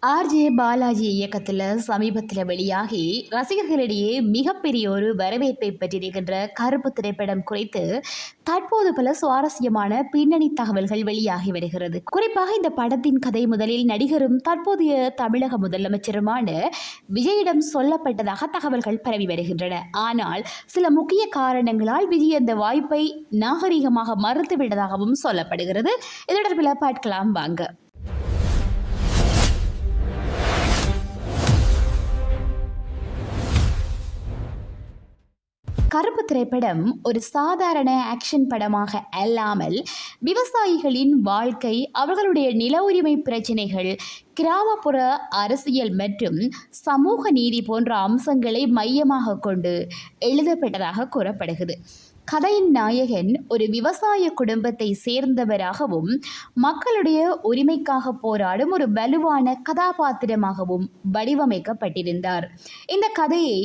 RJ Balaji இயக்கத்தில் சமீபத்தில் வெளியாகி ரசிகர்களிடையே மிகப்பெரிய ஒரு வரவேற்பை பெற்றிருக்கின்ற கருப்பு திரைப்படம் குறித்து தற்போது பல சுவாரஸ்யமான பின்னணி தகவல்கள் வெளியாகி வருகிறது. குறிப்பாக இந்த படத்தின் கதை முதலில் நடிகரும் தற்போதைய தமிழக முதலமைச்சருமான விஜயிடம் சொல்லப்பட்டதாக தகவல்கள் பரவி வருகின்றன. ஆனால் சில முக்கிய காரணங்களால் விஜய் அந்த வாய்ப்பை நாகரிகமாக மறுத்துவிட்டதாகவும் சொல்லப்படுகிறது. இது தொடர்பில் பார்க்கலாம் வாங்க. கருப்பு திரைப்படம் ஒரு சாதாரண ஆக்ஷன் படமாக அல்லாமல் விவசாயிகளின் வாழ்க்கை, அவர்களுடைய நில உரிமை பிரச்சினைகள், கிராமப்புற அரசியல் மற்றும் சமூக நீதி போன்ற அம்சங்களை மையமாக கொண்டு எழுதப்பட்டதாக கூறப்படுகிறது. கதையின் நாயகன் ஒரு விவசாய குடும்பத்தை சேர்ந்தவராகவும் மக்களுடைய உரிமைக்காக போராடும் ஒரு வலுவான கதாபாத்திரமாகவும் வடிவமைக்கப்பட்டிருந்தார். இந்த கதையை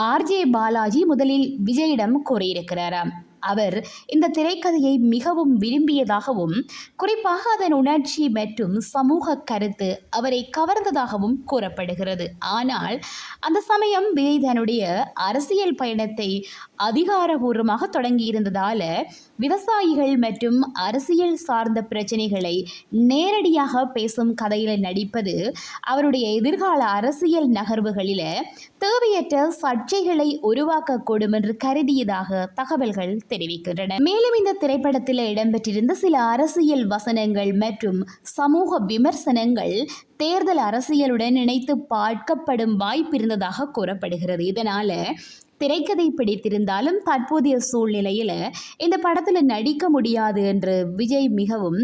ஆர்ஜே பாலாஜி முதலில் விஜயிடம் கூறியிருக்கிறாராம். அவர் இந்த திரைக்கதையை மிகவும் விரும்பியதாகவும் குறிப்பாக அதன் உணர்ச்சி மற்றும் சமூக கருத்து அவரை கவர்ந்ததாகவும் கூறப்படுகிறது. ஆனால் அந்த சமயம் விஜய் தன்னுடைய அரசியல் பயணத்தை அதிகாரபூர்வமாக தொடங்கியிருந்ததால விவசாயிகள் மற்றும் அரசியல் சார்ந்த பிரச்சனைகளை நேரடியாக பேசும் கதையில் நடிப்பது அவருடைய எதிர்கால அரசியல் நகர்வுகளில் தேவையற்ற சர்ச்சைகளை உருவாக்கக்கூடும் என்று கருதியதாக தகவல்கள் தெரிவிக்கின்றன. மேலும் இந்த திரைப்படத்தில் இடம்பெற்றிருந்த சில அரசியல் வசனங்கள் மற்றும் சமூக விமர்சனங்கள் தேர்தல் அரசியலுடன் இணைத்து பார்க்கப்படும் வாய்ப்பு இருந்ததாக கூறப்படுகிறது. இதனால திரைக்கதை பிடித்திருந்தாலும் தற்போதைய சூழ்நிலையில் இந்த படத்தில் நடிக்க முடியாது என்று விஜய் மிகவும்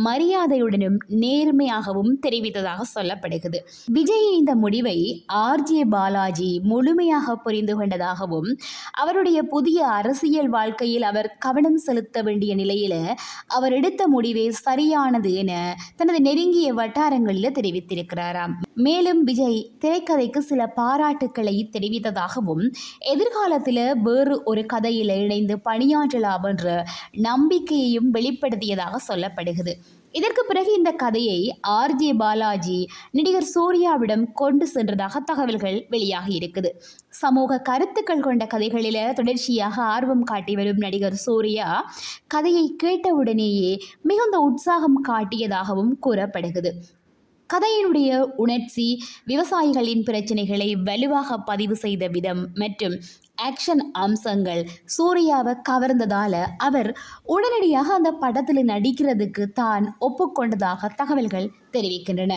மரியாதையுடனும் நேர்மையாகவும் தெரிவித்ததாக சொல்லப்படுகிறது. விஜயின் இந்த முடிவை ஆர்ஜே பாலாஜி முழுமையாக புரிந்து கொண்டதாகவும் அவருடைய புதிய அரசியல் வாழ்க்கையில் அவர் கவனம் செலுத்த வேண்டிய நிலையில் அவர் எடுத்த முடிவே சரியானது என தனது நெருங்கிய வட்டாரங்களில் தெரிவித்திருக்கிறாராம். மேலும் விஜய் திரைக்கதைக்கு சில பாராட்டுக்களை தெரிவித்ததாகவும் எதிர்காலத்தில் வேறு ஒரு கதையில் இணைந்து பணியாற்றலாம் என்ற நம்பிக்கையையும் வெளிப்படுத்தியதாக சொல்லப்படுகிறது. இதற்கு பிறகு இந்த கதையை ஆர்ஜே பாலாஜி நடிகர் சூர்யாவிடம் கொண்டு சென்றதாக தகவல்கள் வெளியாகி இருக்குது. சமூக கருத்துக்கள் கொண்ட கதைகளில் தொடர்ச்சியாக ஆர்வம் காட்டி வரும் நடிகர் சூர்யா கதையை கேட்டவுடனேயே மிகுந்த உற்சாகம் காட்டியதாகவும் கூறப்படுகிறது. கதையினுடைய உணர்ச்சி, விவசாயிகளின் பிரச்சனைகளை வலுவாக பதிவு செய்த விதம் மற்றும் ஆக்ஷன் அம்சங்கள் சூர்யாவை கவர்ந்ததால அவர் உடனடியாக அந்த படத்தில் நடிக்கிறதுக்கு தான் ஒப்புக்கொண்டதாக தகவல்கள் தெரிவிக்கின்றன.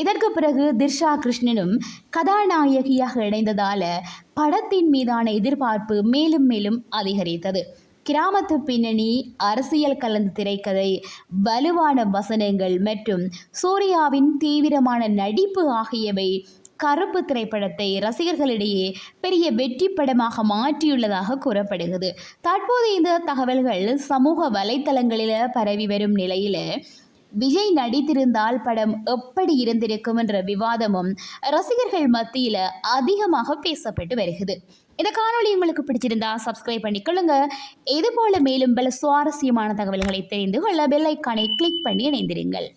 இதற்கு பிறகு திர்ஷா கிருஷ்ணனும் கதாநாயகியாக இணைந்ததால படத்தின் மீதான எதிர்பார்ப்பு மேலும் மேலும் அதிகரித்தது. கிராமத்து பின்னணி, அரசியல் கலந்த திரைக்கதை, வலுவான வசனங்கள் மற்றும் சூர்யாவின் தீவிரமான நடிப்பு ஆகியவை கருப்பு திரைப்படத்தை ரசிகர்களிடையே பெரிய வெற்றி படமாக மாற்றியுள்ளதாக கூறப்படுகிறது. தற்போது இந்த தகவல்கள் சமூக வலைத்தளங்களில் பரவி வரும் நிலையில் விஜய் நடித்திருந்தால் படம் எப்படி இருந்திருக்கும் என்ற விவாதமும் ரசிகர்கள் மத்தியில் அதிகமாக பேசப்பட்டு வருகிறது. இந்த காணொளி உங்களுக்கு பிடிச்சிருந்தா சப்ஸ்கிரைப் பண்ணிக்கொள்ளுங்க. இது போல மேலும் பல சுவாரஸ்யமான தகவல்களை தெரிந்து கொள்ள பெல் ஐக்கானை கிளிக் பண்ணி இணைந்திருங்கள்.